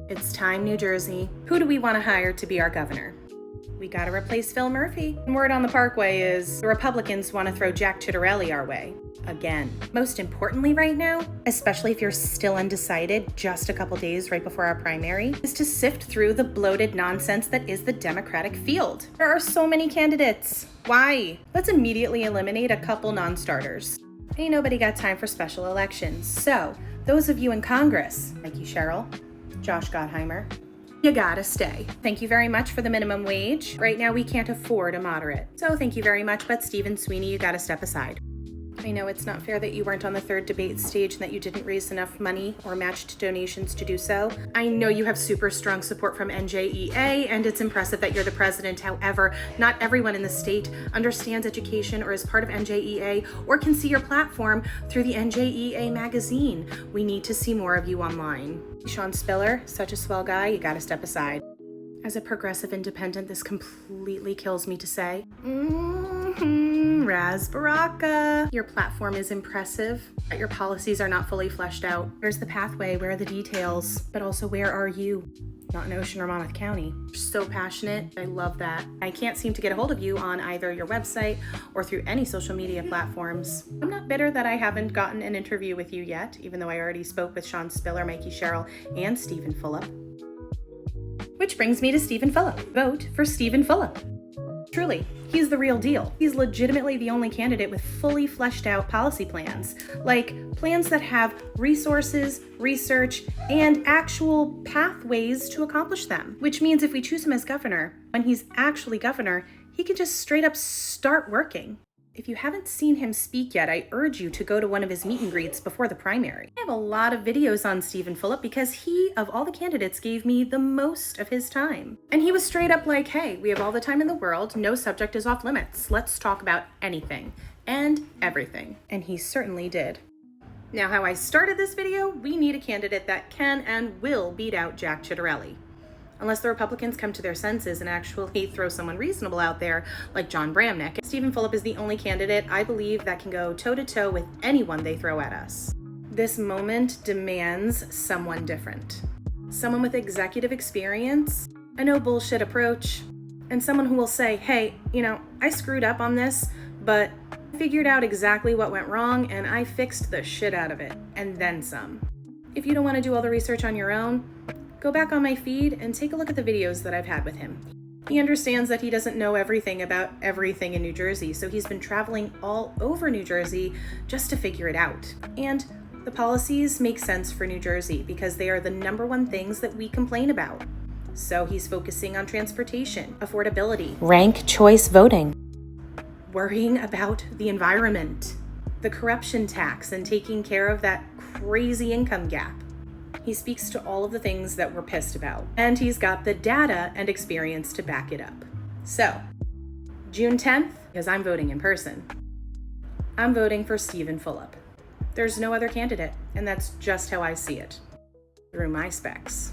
It's time, New Jersey. Who do we want to hire to be our governor? We gotta replace Phil Murphy. And word on the Parkway is the Republicans want to throw Jack Ciattarelli our way. Again. Most importantly right now, especially if you're still undecided just a couple days right before our primary, is to sift through the bloated nonsense that is the Democratic field. There are so many candidates. Why? Let's immediately eliminate a couple non-starters. Ain't nobody got time for special elections. So, those of you in Congress, like you, Cheryl, Josh Gottheimer, you gotta stay. Thank you very much for the minimum wage. Right now we can't afford a moderate. So thank you very much, but Stephen Sweeney, you gotta step aside. I know it's not fair that you weren't on the third debate stage and that you didn't raise enough money or matched donations to do so. I know you have super strong support from NJEA, and it's impressive that you're the president. However, not everyone in the state understands education or is part of NJEA or can see your platform through the NJEA magazine. We need to see more of you online. Sean Spiller, such a swell guy, you gotta step aside. As a progressive independent, this completely kills me to say. Raz Baraka. Your platform is impressive, but your policies are not fully fleshed out. Where's the pathway? Where are the details? But also, where are you? Not in Ocean or Monmouth County. You're so passionate. I love that. I can't seem to get a hold of you on either your website or through any social media platforms. I'm not bitter that I haven't gotten an interview with you yet, even though I already spoke with Sean Spiller, Mikey Sherrill, and Stephen Fulop. Which brings me to Stephen Fulop. Vote for Stephen Fulop. Truly, he's the real deal. He's legitimately the only candidate with fully fleshed out policy plans, like plans that have resources, research, and actual pathways to accomplish them. Which means if we choose him as governor, when he's actually governor, he can just straight up start working. If you haven't seen him speak yet, I urge you to go to one of his meet and greets before the primary. I have a lot of videos on Stephen Fulop because he, of all the candidates, gave me the most of his time. And he was straight up like, hey, we have all the time in the world, no subject is off limits. Let's talk about anything and everything. And he certainly did. Now, how I started this video, we need a candidate that can and will beat out Jack Ciattarelli. Unless the Republicans come to their senses and actually throw someone reasonable out there, like John Bramnick. Stephen Fulop is the only candidate I believe that can go toe-to-toe with anyone they throw at us. This moment demands someone different. Someone with executive experience, a no bullshit approach, and someone who will say, hey, I screwed up on this, but I figured out exactly what went wrong and I fixed the shit out of it, and then some. If you don't want to do all the research on your own, go back on my feed and take a look at the videos that I've had with him. He understands that he doesn't know everything about everything in New Jersey, so he's been traveling all over New Jersey just to figure it out. And the policies make sense for New Jersey because they are the number one things that we complain about. So he's focusing on transportation, affordability, ranked choice voting, worrying about the environment, the corruption tax, and taking care of that crazy income gap. He speaks to all of the things that we're pissed about, and he's got the data and experience to back it up. So, June 10th, because I'm voting in person, I'm voting for Stephen Fulop. There's no other candidate, and that's just how I see it, through my specs.